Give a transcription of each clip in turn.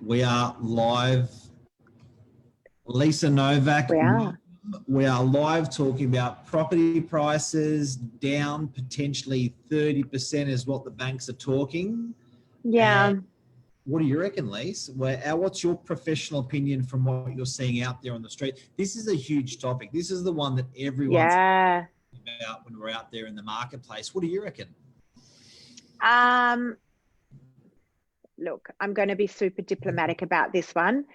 We are live. Lisa Novak. We are. We are live talking about property prices down potentially 30% is what the banks are talking. Yeah. And what do you reckon, Lisa? What's your professional opinion from what you're seeing out there on the street? This is a huge topic. This is the one that everyone's talking about when we're out there in the marketplace. What do you reckon? Look, I'm going to be super diplomatic about this one.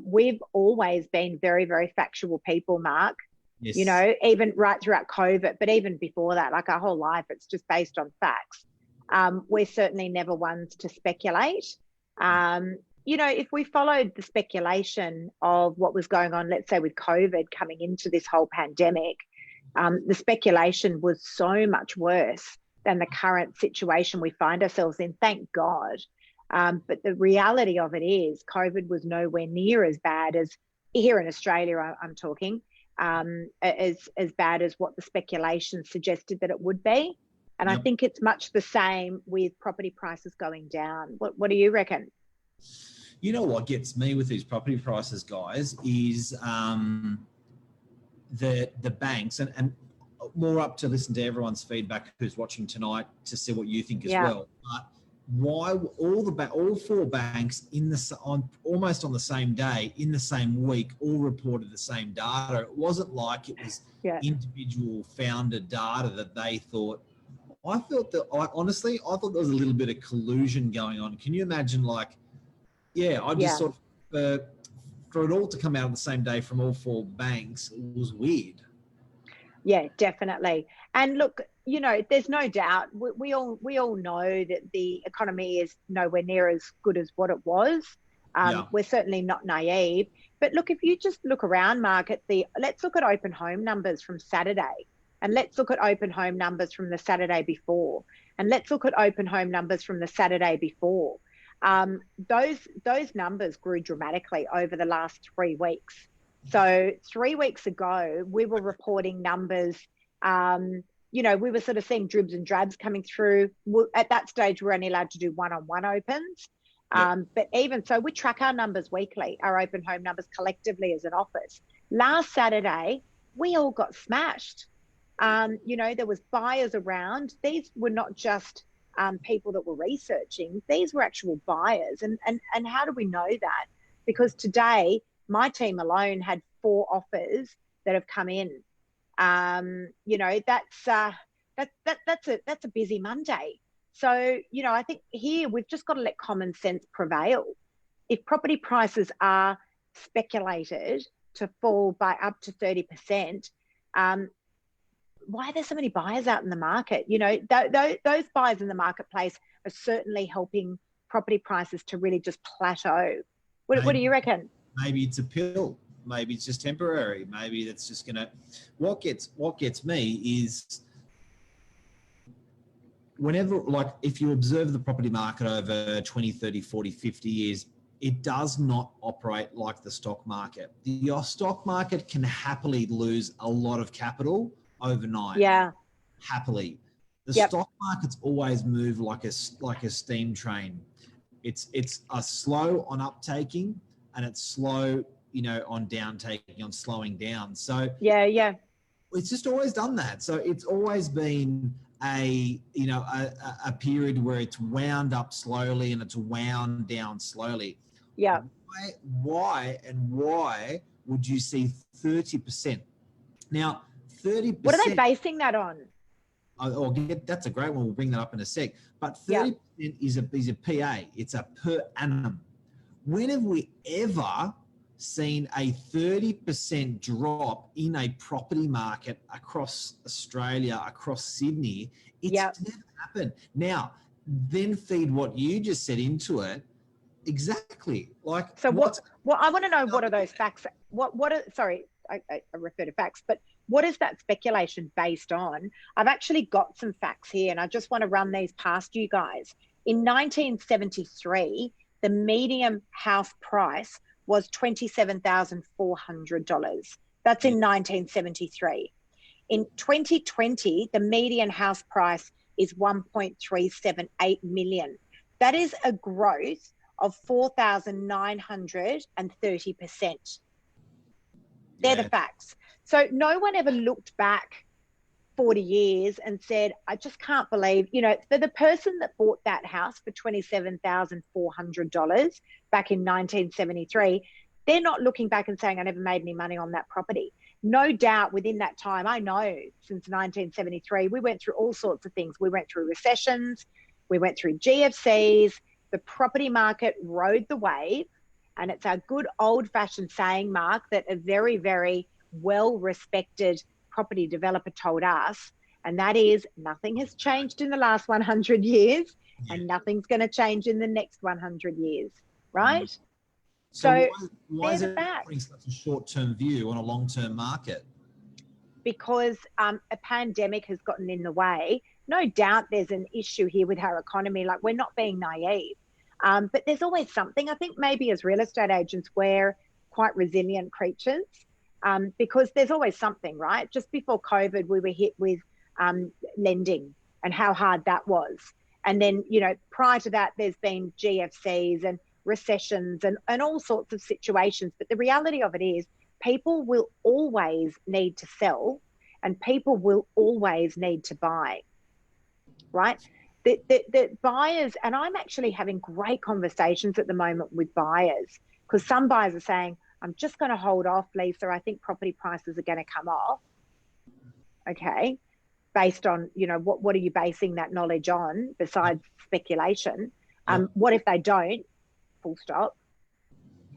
We've always been very, very factual people, Mark. Yes. You know, even right throughout COVID, but even before that, like our whole life, it's just based on facts. We're certainly never ones to speculate. You know, if we followed the speculation of what was going on, let's say with COVID coming into this whole pandemic, the speculation was so much worse than the current situation we find ourselves in, thank God. But the reality of it is COVID was nowhere near as bad as, here in Australia, I'm talking, as bad as what the speculation suggested that it would be. And I think it's much the same with property prices going down. What do you reckon? You know what gets me with these property prices, guys, is the banks, and more up to listen to everyone's feedback who's watching tonight to see what you think as well. But why all four banks almost on the same day, in the same week, all reported the same data? It wasn't like it was individual founder data that they thought. I thought there was a little bit of collusion going on. Can you imagine, sort of, for it all to come out on the same day from all four banks, it was weird. Yeah, definitely. And look, you know, there's no doubt we all know that the economy is nowhere near as good as what it was. We're certainly not naive. But look, if you just look around, Mark, let's look at open home numbers from Saturday, and let's look at open home numbers from the Saturday before, and let's look at open home numbers from the Saturday before. Those numbers grew dramatically over the last 3 weeks. So 3 weeks ago, we were reporting numbers, you know, we were sort of seeing dribs and drabs coming through. At that stage, we're only allowed to do one-on-one opens. But even so, we track our numbers weekly, our open home numbers collectively as an office. Last Saturday, we all got smashed. You know, there was buyers around. These were not just people that were researching. These were actual buyers. And how do we know that? Because today, my team alone had 4 offers that have come in. You know, that's a busy Monday. So, you know, I think here we've just got to let common sense prevail. If property prices are speculated to fall by up to 30%, why are there so many buyers out in the market? You know, those buyers in the marketplace are certainly helping property prices to really just plateau. What do you reckon? Maybe it's a pill. Maybe it's just temporary. Maybe that's just going to... What gets me is whenever, like, if you observe the property market over 20, 30, 40, 50 years, it does not operate like the stock market. Your stock market can happily lose a lot of capital overnight. Yeah. Happily. The stock market's always moved like a steam train. It's a slow on uptaking, and it's slow, you know, on downtaking, on slowing down. So it's just always done that. So it's always been a period where it's wound up slowly and it's wound down slowly. Yeah. Why would you see 30%? Now, 30%. What are they basing that on? That's a great one. We'll bring that up in a sec. But 30% is a PA. It's a per annum. When have we ever seen a 30% drop in a property market across Australia, across Sydney? It's never happened. Now, then feed what you just said into it. Exactly. Like, so what I want to know, what are those facts? I refer to facts, but what is that speculation based on? I've actually got some facts here, and I just want to run these past you guys. In 1973, the median house price was $27,400. That's in 1973. In 2020, the median house price is $1.378 million. That is a growth of 4,930%. They're the facts. So no one ever looked back 40 years and said, I just can't believe, you know, for the person that bought that house for $27,400 back in 1973, they're not looking back and saying, I never made any money on that property. No doubt within that time, I know since 1973, we went through all sorts of things. We went through recessions, we went through GFCs, the property market rode the wave. And it's a good old-fashioned saying, Mark, that a very, very well-respected property developer told us, and that is nothing has changed in the last 100 years and nothing's going to change in the next 100 years, right? So why is it putting such a short-term view on a long-term market? Because a pandemic has gotten in the way. No doubt there's an issue here with our economy. Like, we're not being naive. But there's always something. I think maybe as real estate agents, we're quite resilient creatures because there's always something, right? Just before COVID, we were hit with lending and how hard that was. And then, you know, prior to that, there's been GFCs and recessions and all sorts of situations. But the reality of it is people will always need to sell and people will always need to buy, right? The buyers, and I'm actually having great conversations at the moment with buyers because some buyers are saying, I'm just going to hold off, Lisa. I think property prices are going to come off. Okay. Based on, you know, what are you basing that knowledge on besides speculation? What if they don't? Full stop.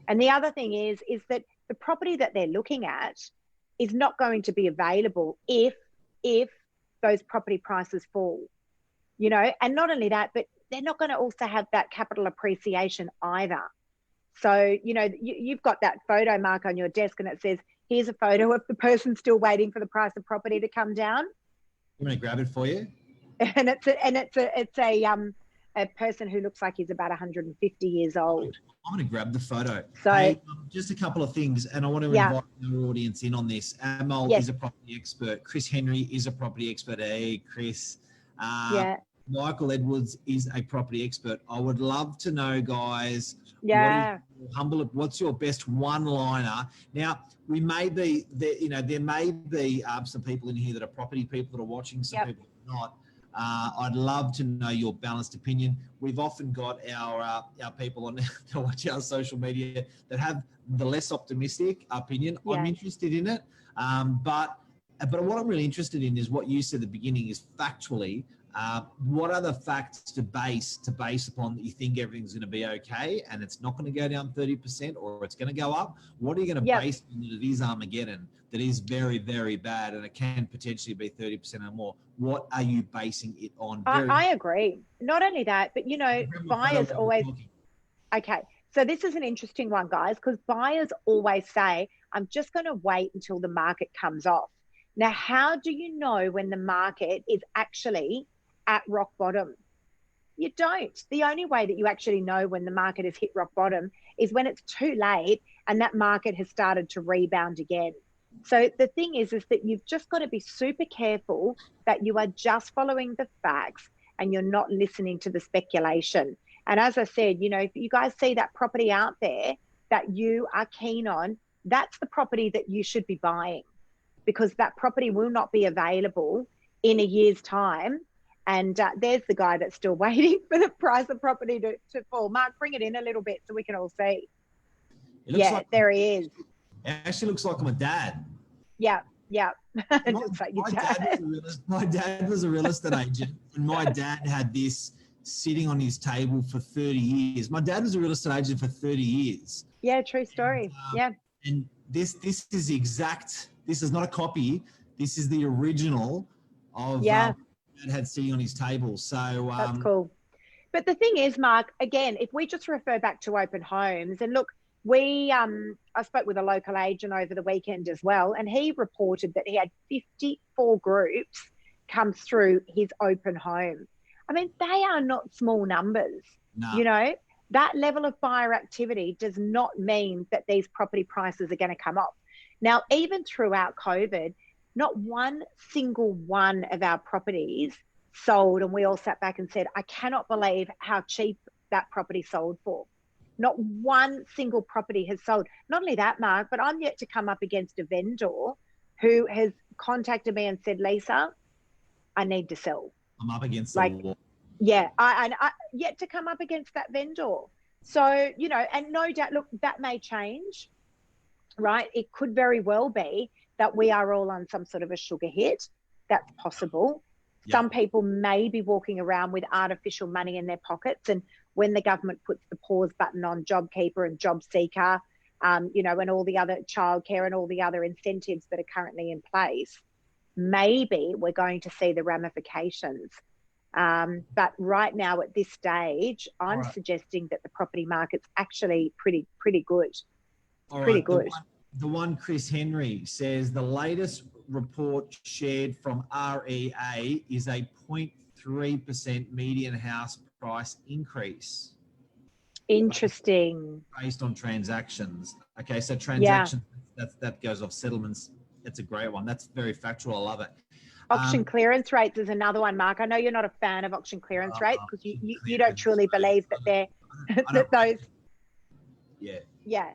And the other thing is that the property that they're looking at is not going to be available if those property prices fall. You know, and not only that, but they're not going to also have that capital appreciation either. So, you know, you've got that photo, Mark, on your desk and it says, here's a photo of the person still waiting for the price of property to come down. I'm going to grab it for you. And it's a person who looks like he's about 150 years old. I'm going to grab the photo. So hey, just a couple of things, and I want to invite our audience in on this. Amal is a property expert. Chris Henry is a property expert. Hey, Chris. Michael Edwards is a property expert. I would love to know, guys. What's your best one-liner? Now, we may be there. You know, there may be some people in here that are property people that are watching. Some people are not. I'd love to know your balanced opinion. We've often got our people on to watch our social media that have the less optimistic opinion. I'm interested in it, but what I'm really interested in is what you said at the beginning is factually. What are the facts to base upon that you think everything's going to be okay and it's not going to go down 30% or it's going to go up? What are you going to base on that it is Armageddon, that is very, very bad and it can potentially be 30% or more? What are you basing it on? I agree. Not only that, but, you know, buyers always... Okay, so this is an interesting one, guys, because buyers always say, I'm just going to wait until the market comes off. Now, how do you know when the market is actually at rock bottom? You don't. The only way that you actually know when the market has hit rock bottom is when it's too late and that market has started to rebound again. So the thing is that you've just got to be super careful that you are just following the facts and you're not listening to the speculation. And as I said, you know, if you guys see that property out there that you are keen on, that's the property that you should be buying, because that property will not be available in a year's time. And there's the guy that's still waiting for the price of property to fall. Mark, bring it in a little bit so we can all see. There he is. It actually looks like my dad. Yeah. My dad was a real estate agent, and my dad had this sitting on his table for 30 years. My dad was a real estate agent for 30 years. Yeah, true story. And this is exact. This is not a copy. This is the original of Dad had sitting on his table. So that's cool. But the thing is, Mark, again, if we just refer back to open homes, and look, I spoke with a local agent over the weekend as well, and he reported that he had 54 groups come through his open home. I mean, they are not small numbers. No. You know, that level of buyer activity does not mean that these property prices are going to come off. Now, even throughout COVID, not one single one of our properties sold, and we all sat back and said, I cannot believe how cheap that property sold for. Not one single property has sold. Not only that, Mark, but I'm yet to come up against a vendor who has contacted me and said, Lisa, I need to sell. I'm up against the wall. Yeah, I yet to come up against that vendor. So, you know, and no doubt, look, that may change, right? It could very well be that we are all on some sort of a sugar hit. That's possible. Yeah. Some people may be walking around with artificial money in their pockets. And when the government puts the pause button on JobKeeper and JobSeeker, you know, and all the other childcare and all the other incentives that are currently in place, maybe we're going to see the ramifications. But right now at this stage, I'm suggesting that the property market's actually pretty good. Pretty good. The one Chris Henry says the latest report shared from REA is a 0.3% median house price increase. Interesting. Based on transactions. Okay, so transactions, that goes off settlements. That's a great one. That's very factual. I love it. Auction clearance rates is another one, Mark. I know you're not a fan of auction clearance rates because you don't truly believe that they're that those. Yeah. Yeah.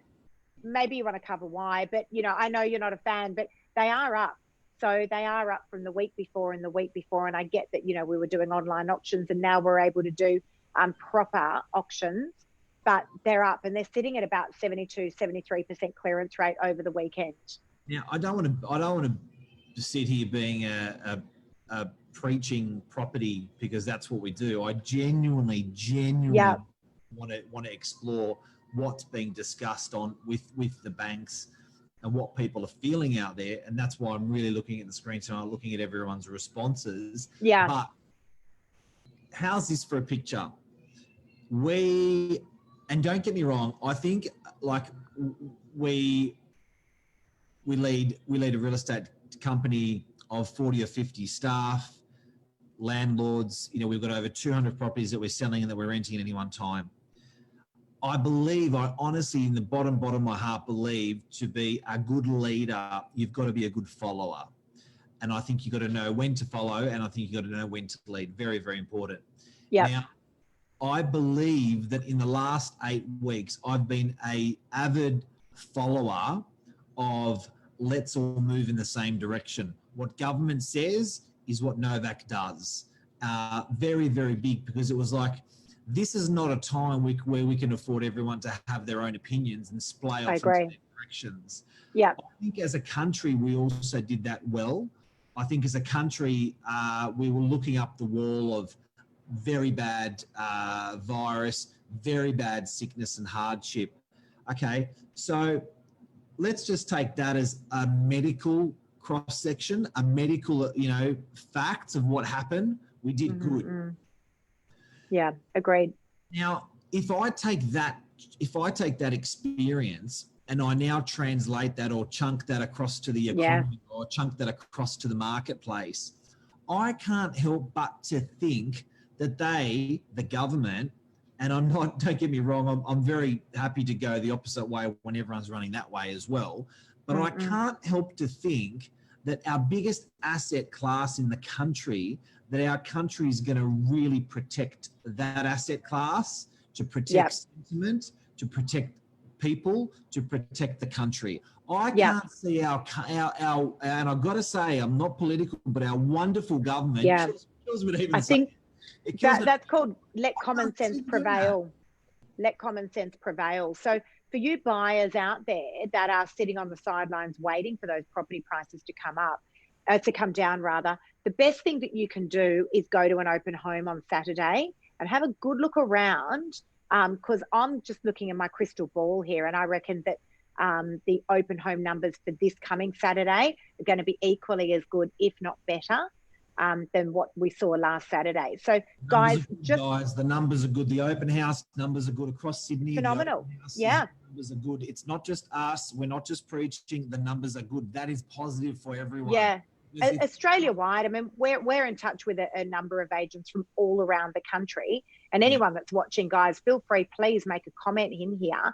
Maybe you want to cover why, but you know, I know you're not a fan, but they are up. So they are up from the week before and the week before. And I get that, you know, we were doing online auctions and now we're able to do proper auctions, but they're up and they're sitting at about 72, 73% clearance rate over the weekend. Now, I don't want to sit here being a preaching property because that's what we do. I genuinely want to explore what's being discussed on with the banks and what people are feeling out there. And that's why I'm really looking at the screen tonight, looking at everyone's responses. Yeah. But how's this for a picture? And don't get me wrong, I think like we lead a real estate company of 40 or 50 staff, landlords. You know, we've got over 200 properties that we're selling and that we're renting at any one time. I honestly, in the bottom of my heart, believe to be a good leader, you've got to be a good follower. And I think you've got to know when to follow, and I think you've got to know when to lead. Very, very important. Yeah. Now, I believe that in the last 8 weeks, I've been an avid follower of let's all move in the same direction. What government says is what Novak does. Very, very big, because it was like, this is not a time where we can afford everyone to have their own opinions and splay off into their directions. Yeah. I think as a country, we also did that well. I think as a country, we were looking up the wall of very bad virus, very bad sickness and hardship. Okay, so let's just take that as a medical cross-section, a medical, facts of what happened. We did good. Yeah, agreed. Now, if I take that experience and I now translate that or chunk that across to the economy or chunk that across to the marketplace, I can't help but to think that the government, and don't get me wrong, I'm very happy to go the opposite way when everyone's running that way as well, but I can't help to think that our biggest asset class in the country, that our country is going to really protect that asset class, to protect sentiment, to protect people, to protect the country. I can't see our and I've got to say, I'm not political, but our wonderful government. I think that's called let common sense prevail. Let common sense prevail. So for you buyers out there that are sitting on the sidelines waiting for those property prices to come down, the best thing that you can do is go to an open home on Saturday and have a good look around, because I'm just looking at my crystal ball here, and I reckon that the open home numbers for this coming Saturday are going to be equally as good, if not better, than what we saw last Saturday. So guys, the numbers are good. The open house numbers are good across Sydney. Phenomenal. Numbers are good. It's not just us. We're not just preaching. The numbers are good. That is positive for everyone. Yeah. Australia-wide, I mean, we're in touch with a number of agents from all around the country. And anyone that's watching, guys, feel free, please make a comment in here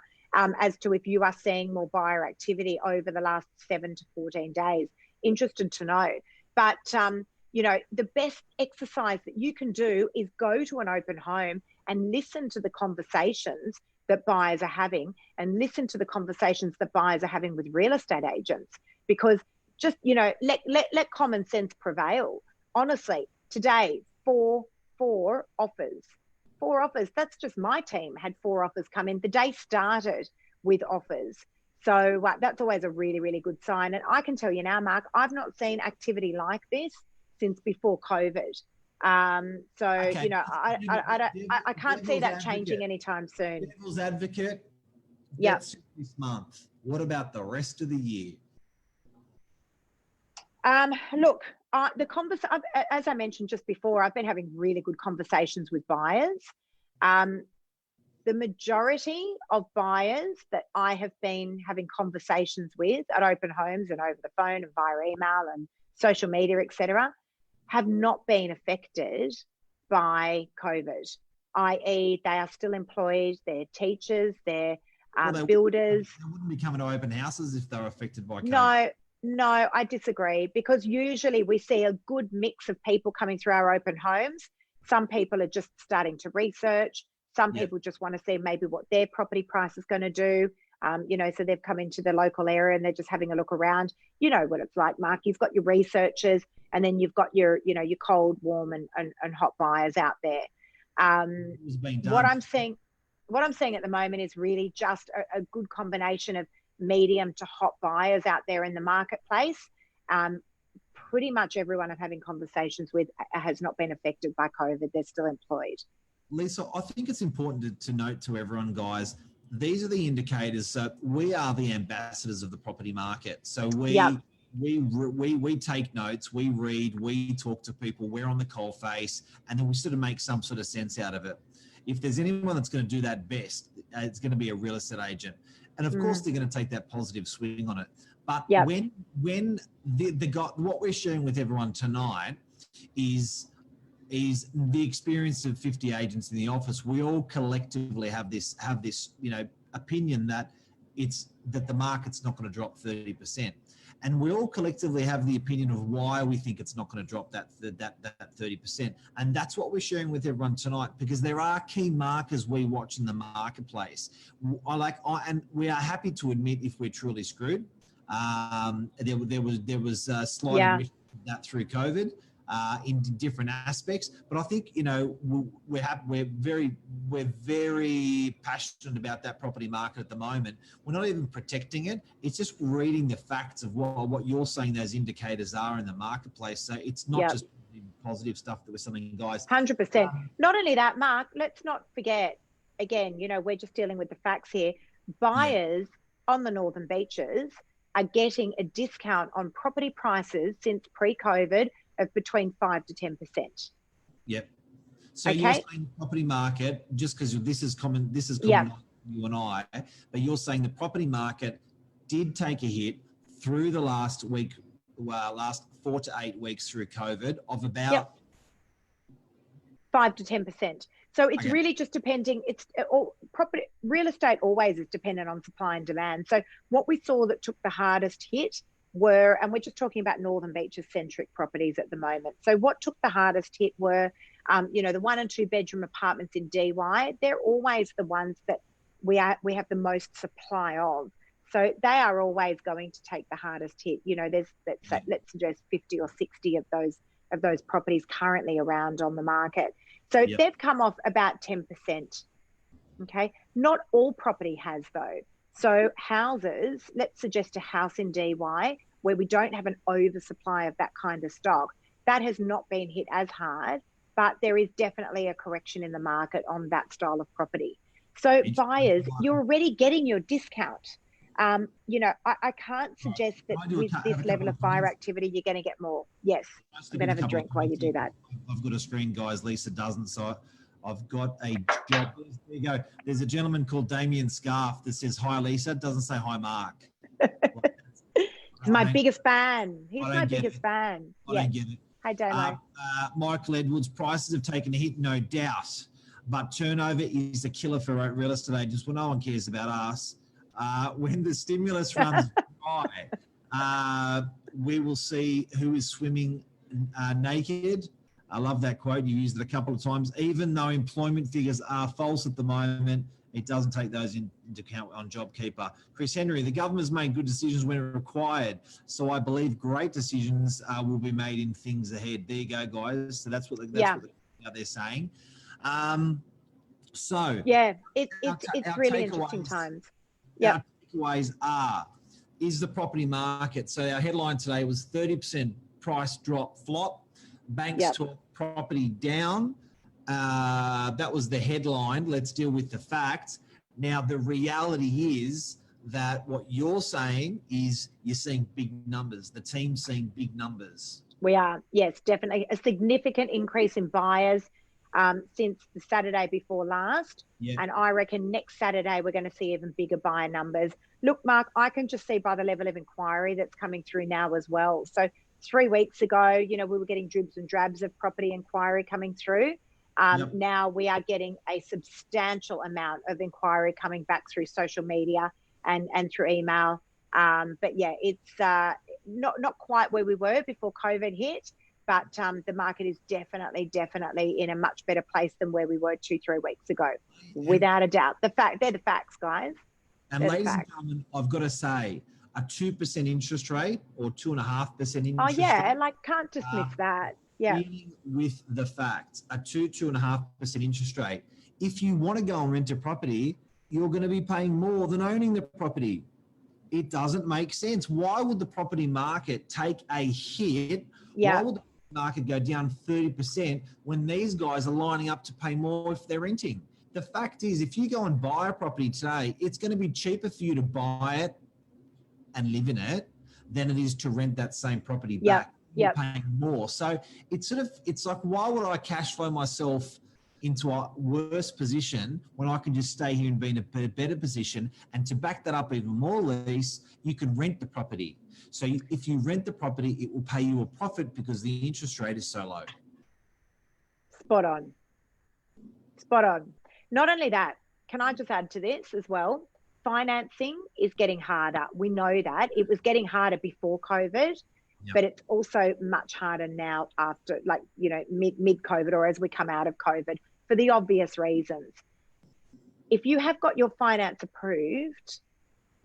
as to if you are seeing more buyer activity over the last 7 to 14 days. Interested to know. But, the best exercise that you can do is go to an open home and listen to the conversations that buyers are having, and listen to the conversations that buyers are having with real estate agents, because just, you know, let common sense prevail. Honestly, today, four offers. That's just my team had 4 offers come in. The day started with offers. So that's always a really, really good sign. And I can tell you now, Mark, I've not seen activity like this since before COVID. So, okay, you know, I can't see that changing anytime soon. Devil's advocate, that's this month. What about the rest of the year? Look, as I mentioned just before, I've been having really good conversations with buyers. The majority of buyers that I have been having conversations with at open homes and over the phone and via email and social media, etc., have not been affected by COVID, i.e. they are still employed, they're teachers, they're builders. They wouldn't be coming to open houses if they were affected by COVID. No, I disagree, because usually we see a good mix of people coming through our open homes. Some people are just starting to research. Some people just want to see maybe what their property price is going to do. You know, so they've come into the local area and they're just having a look around. You know what it's like, Mark. You've got your researchers, and then you've got your, you know, your cold, warm, and hot buyers out there. What I'm seeing at the moment is really just a good combination of medium to hot buyers out there in the marketplace. Pretty much everyone I'm having conversations with has not been affected by COVID. They're still employed. Lisa, I think it's important to note to everyone, guys, these are the indicators. So we are the ambassadors of the property market. So we take notes, we read, we talk to people, we're on the coalface, and then we sort of make some sort of sense out of it. If there's anyone that's going to do that best, it's going to be a real estate agent. And of course, they're going to take that positive swing on it. But when what we're sharing with everyone tonight is the experience of 50 agents in the office. We all collectively have this, you know, opinion that the market's not going to drop 30%. And we all collectively have the opinion of why we think it's not going to drop that 30%. And that's what we're sharing with everyone tonight, because there are key markers we watch in the marketplace. And we are happy to admit if we're truly screwed. There was a slight admission of that through COVID. In different aspects, but I think, you know, we're very passionate about that property market at the moment. We're not even protecting it; it's just reading the facts of what you're saying those indicators are in the marketplace. So it's not just positive stuff that we're selling, guys. 100%. Not only that, Mark. Let's not forget. Again, you know, we're just dealing with the facts here. Buyers on the Northern Beaches are getting a discount on property prices since pre-COVID of between 5 to 10%. Yep. So you're saying the property market, just because this is common on you and I, but you're saying the property market did take a hit through the last 4 to 8 weeks through COVID of about 5 to 10%. So it's really just depending. It's property, real estate always is dependent on supply and demand. So what we saw that took the hardest hit were, and we're just talking about Northern Beaches centric properties at the moment. So what took the hardest hit were, you know, the 1 and 2 bedroom apartments in DY. They're always the ones that we have the most supply of. So they are always going to take the hardest hit. You know, there's let's suggest 50 or 60 of those properties currently around on the market. So they've come off about 10%. Okay, not all property has though. So houses, let's suggest a house in DY where we don't have an oversupply of that kind of stock, that has not been hit as hard, but there is definitely a correction in the market on that style of property. So buyers, you're already getting your discount. You know, I can't suggest that with this level of buyer activity, you're going to get more. Yes, I'm going to have a drink while you do that. I've got a screen, guys. Lisa doesn't, so I've got a job. There you go. There's a gentleman called Damien Scarf that says, "Hi, Lisa." Doesn't say hi, Mark. He's my biggest fan. He's my biggest fan. I don't get it. Hi, Damo. Michael Edwards, prices have taken a hit, no doubt, but turnover is a killer for real estate agents. Well, no one cares about us. When the stimulus runs dry, we will see who is swimming naked. I love that quote. You used it a couple of times. Even though employment figures are false at the moment, It doesn't take those into account on JobKeeper. Chris Henry, the government's made good decisions when required, so I believe great decisions will be made in things ahead. There you go, guys. So that's what they're saying. It's really interesting times. Our takeaways is the property market. So our headline today was 30% price drop flop. Banks talk property down. That was the headline. Let's deal with the facts. Now, the reality is that what you're saying is you're seeing big numbers. The team's seeing big numbers. We are, yes, definitely. A significant increase in buyers since the Saturday before last. Yeah. And I reckon next Saturday we're going to see even bigger buyer numbers. Look, Mark, I can just see by the level of inquiry that's coming through now as well. So 3 weeks ago, we were getting dribs and drabs of property inquiry coming through. Now we are getting a substantial amount of inquiry coming back through social media and through email. But yeah, it's not quite where we were before COVID hit, but the market is definitely in a much better place than where we were 2-3 weeks ago, without a doubt. They're the facts, guys. And ladies and gentlemen, I've got to say, a 2% interest rate or 2.5% interest rate. Can't dismiss that. Yeah. Dealing with the facts, a 2.5% interest rate. If you want to go and rent a property, you're going to be paying more than owning the property. It doesn't make sense. Why would the property market take a hit? Yeah. Why would the market go down 30% when these guys are lining up to pay more if they're renting? The fact is, if you go and buy a property today, it's going to be cheaper for you to buy it and live in it than it is to rent that same property back. You're paying more. So it's like, why would I cash flow myself into a worse position when I can just stay here and be in a better position? And to back that up even more, Lise, you can rent the property. So if you rent the property, it will pay you a profit because the interest rate is so low. Spot on. Not only that, can I just add to this as well? Financing is getting harder. We know that. It was getting harder before COVID, but it's also much harder now after, mid-COVID or as we come out of COVID, for the obvious reasons. If you have got your finance approved,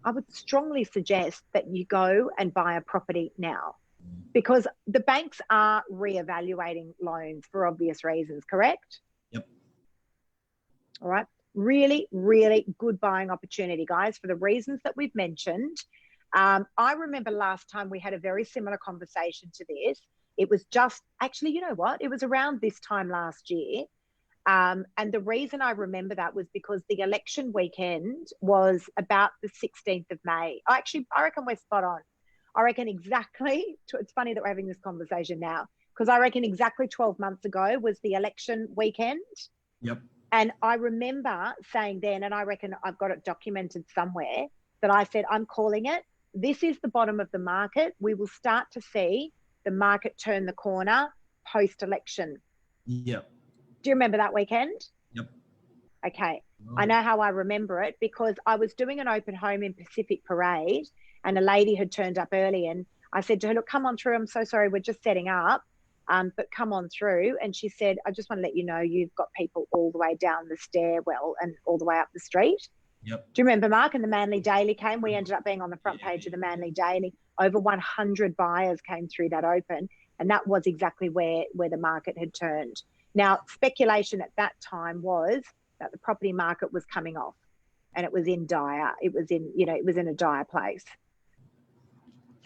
I would strongly suggest that you go and buy a property now, because the banks are reevaluating loans for obvious reasons, correct? Yep. All right. Really, really good buying opportunity, guys, for the reasons that we've mentioned. I remember last time we had a very similar conversation to this. It was just, actually, you know what? It was around this time last year. And the reason I remember that was because the election weekend was about the 16th of May. I reckon we're spot on. I reckon exactly, it's funny that we're having this conversation now, because I reckon exactly 12 months ago was the election weekend. Yep. And I remember saying then, and I reckon I've got it documented somewhere, that I said, I'm calling it. This is the bottom of the market. We will start to see the market turn the corner post-election. Yep. Do you remember that weekend? Yep. Okay. Oh. I know how I remember it, because I was doing an open home in Pacific Parade and a lady had turned up early, and I said to her, look, come on through. I'm so sorry. We're just setting up. But come on through. And she said, I just want to let you know, you've got people all the way down the stairwell and all the way up the street. Yep. Do you remember, Mark? And the Manly Daily came. We ended up being on the front page of the Manly Daily. Over 100 buyers came through that open. And that was exactly where the market had turned. Now, speculation at that time was that the property market was coming off, and it was in a dire place.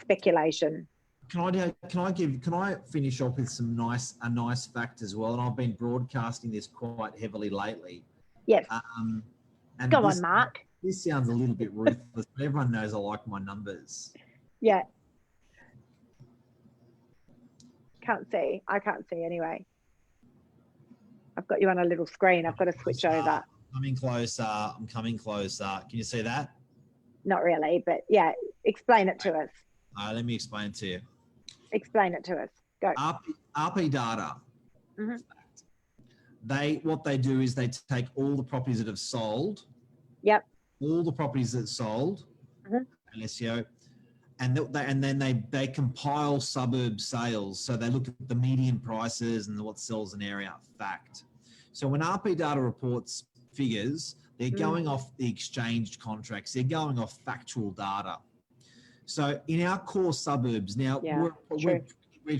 Speculation. Can I finish off with a nice fact as well? And I've been broadcasting this quite heavily lately. Yes. And Go on, Mark. This sounds a little bit ruthless, but everyone knows I like my numbers. Yeah. Can't see. I can't see anyway. I've got you on a little screen. I've got to switch over. I'm coming closer. Can you see that? Not really, but yeah, explain it to us. Let me explain it to you. Explain it to us. Go. RP data. Mm-hmm. What they do is they take all the properties that have sold. Yep. All the properties that sold. Mm-hmm. SEO, and then they compile suburb sales. So they look at the median prices and what sells an area. Fact. So when RP data reports figures, They're going off the exchanged contracts. They're going off factual data. So in our core suburbs, now we're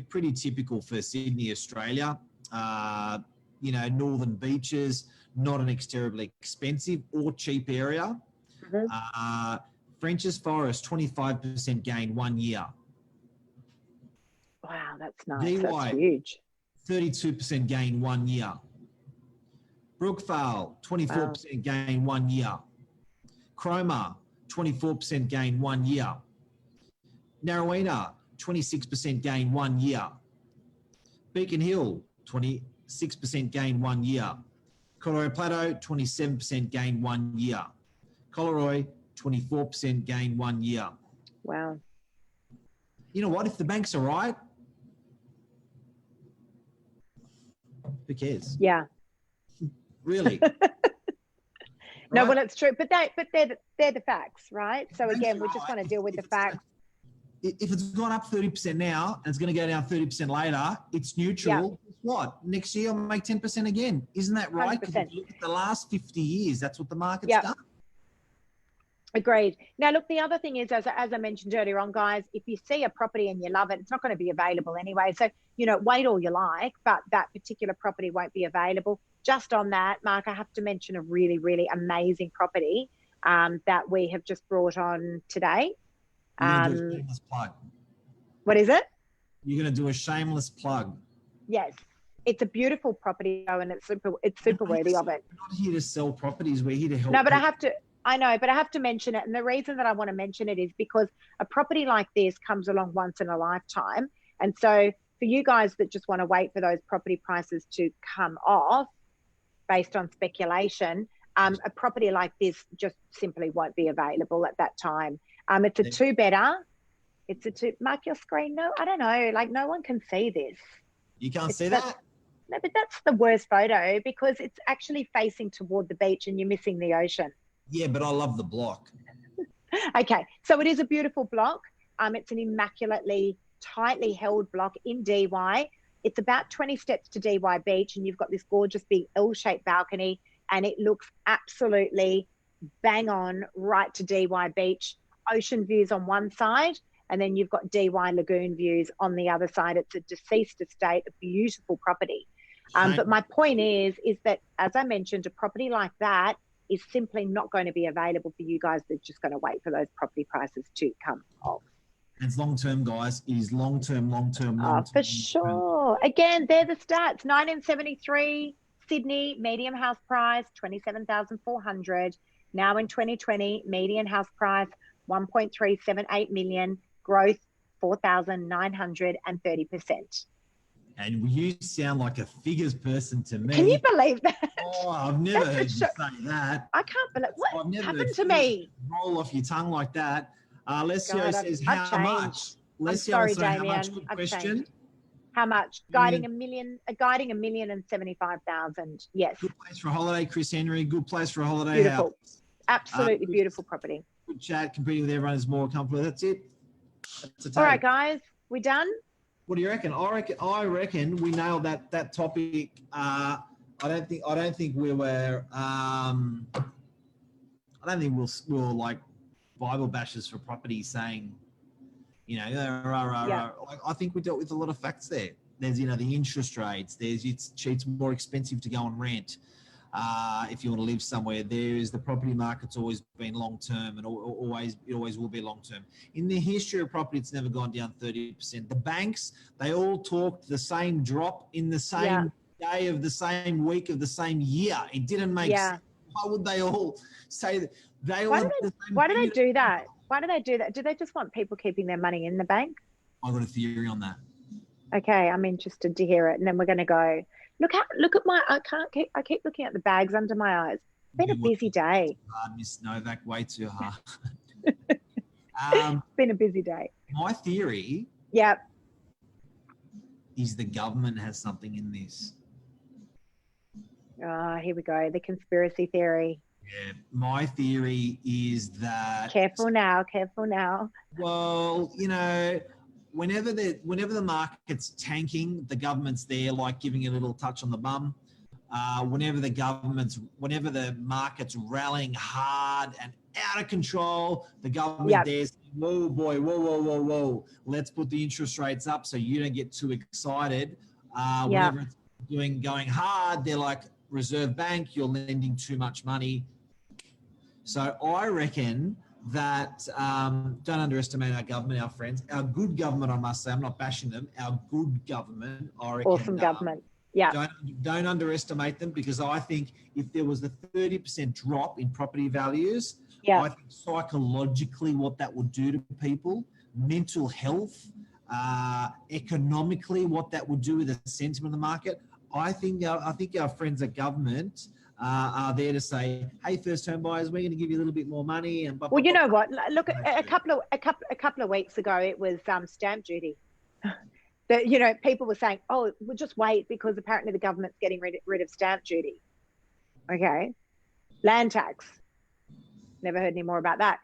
pretty typical for Sydney, Australia. Northern beaches, not an terribly expensive or cheap area. French's Forest, 25% gain 1 year. Wow, that's nice. That's huge. 32% gain 1 year. Brookvale, 24% gain 1 year. Cromer, 24% gain 1 year. Narrowena, 26% gain 1 year. Beacon Hill, 26% gain 1 year. Collaroy Plateau, 27% gain 1 year. Collaroy, 24% gain 1 year. Wow. You know what? If the banks are right, who cares? Yeah. Really? No, well, it's true, but they're the facts, right? So again, we just want to deal with the facts. If it's gone up 30% now and it's going to go down 30% later, it's neutral. Yeah. What? Next year I'll make 10% again. Isn't that right? Because if you look at the last 50 years, that's what the market's done. Agreed. Now, look, the other thing is, as I mentioned earlier on, guys, if you see a property and you love it, it's not going to be available anyway. So, wait all you like, but that particular property won't be available. Just on that, Mark, I have to mention a really, really amazing property that we have just brought on today. You're going to do a shameless plug. What is it? You're going to do a shameless plug. Yes. It's a beautiful property, though, and it's super worthy of it. We're not here to sell properties. We're here to help. No, but I know, but I have to mention it. And the reason that I want to mention it is because a property like this comes along once in a lifetime. And so for you guys that just want to wait for those property prices to come off based on speculation, a property like this just simply won't be available at that time. It's a two-bedder. Mark your screen. No, I don't know. Like, no one can see this. You can't see that? No, but that's the worst photo because it's actually facing toward the beach and you're missing the ocean. Yeah, but I love the block. Okay, so it is a beautiful block. It's an immaculately, tightly held block in DY. It's about 20 steps to DY Beach, and you've got this gorgeous big L-shaped balcony, and it looks absolutely bang on right to DY Beach. Ocean views on one side, and then you've got DY Lagoon views on the other side. It's a deceased estate, a beautiful property. But my point is that, as I mentioned, a property like that is simply not going to be available for you guys. They're just going to wait for those property prices to come off. It's long-term, guys. It is long-term. For sure. Again, they're the stats. 1973, Sydney, median house price, 27,400. Now in 2020, median house price, 1.378 million. Growth, 4,930%. And you sound like a figures person to me. Can you believe that? Oh, I've never heard you say that. I can't believe what happened to me. Roll off your tongue like that. Lesio says, how much? I'm sorry, Damien. How much? Good question. How much? Guiding a million and 75,000. Yes. Good place for a holiday, Chris Henry. Good place for a holiday. Beautiful. House. Absolutely beautiful property. Good chat. Competing with everyone is more comfortable. That's it. All right, guys. We done? What do you reckon? I reckon we nailed that topic. I don't think we were. I don't think we'll like Bible bashers for property saying, I think we dealt with a lot of facts there. There's the interest rates. There's it's more expensive to go and rent. If you want to live somewhere, the property market's always been long term, and it always will be long term. In the history of property, it's never gone down 30%. The banks, they all talked the same drop in the same day of the same week of the same year. It didn't make sense. Why would they all say that? Why do they do that? Why do they do that? Do they just want people keeping their money in the bank? I've got a theory on that. Okay, I'm interested to hear it, and then we're going to go. Look at my. I keep looking at the bags under my eyes. It's been a busy day. Miss Novak, way too hard. It's been a busy day. My theory. Yep. Is the government has something in this. Here we go. The conspiracy theory. Yeah, my theory is that. Careful now. Well, whenever the market's tanking, the government's there, like giving a little touch on the bum. whenever the market's rallying hard and out of control, the government there's, whoa, boy, whoa, let's put the interest rates up so you don't get too excited. Whenever it's going hard, they're like, Reserve Bank, you're lending too much money. So I reckon that don't underestimate our government, our friends, our good government, I must say. I'm not bashing them. Our good government, I reckon. Awesome government. Yeah. Don't underestimate them, because I think if there was a 30% drop in property values, I think psychologically what that would do to people, mental health, economically what that would do with the sentiment of the market. I think our friends at government are there to say, hey, first home buyers, we're going to give you a little bit more money. And you know what? Look, a couple of weeks ago, it was stamp duty. That people were saying, oh, we'll just wait because apparently the government's getting rid of stamp duty. Okay, land tax. Never heard any more about that.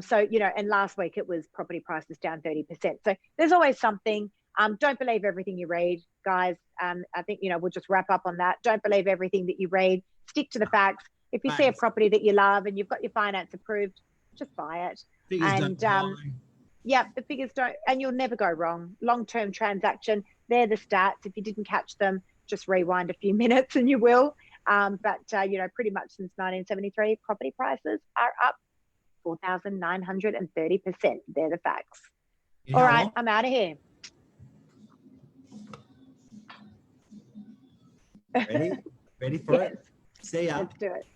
So and last week it was property prices down 30%. So there's always something. Don't believe everything you read, guys. I think we'll just wrap up on that. Don't believe everything that you read. Stick to the facts. If you see a property that you love and you've got your finance approved, just buy it. The figures don't, and you'll never go wrong. Long-term transaction, they're the stats. If you didn't catch them, just rewind a few minutes and you will. But pretty much since 1973, property prices are up 4,930%. They're the facts. All right, I'm out of here. Ready for it? See ya. Let's do it.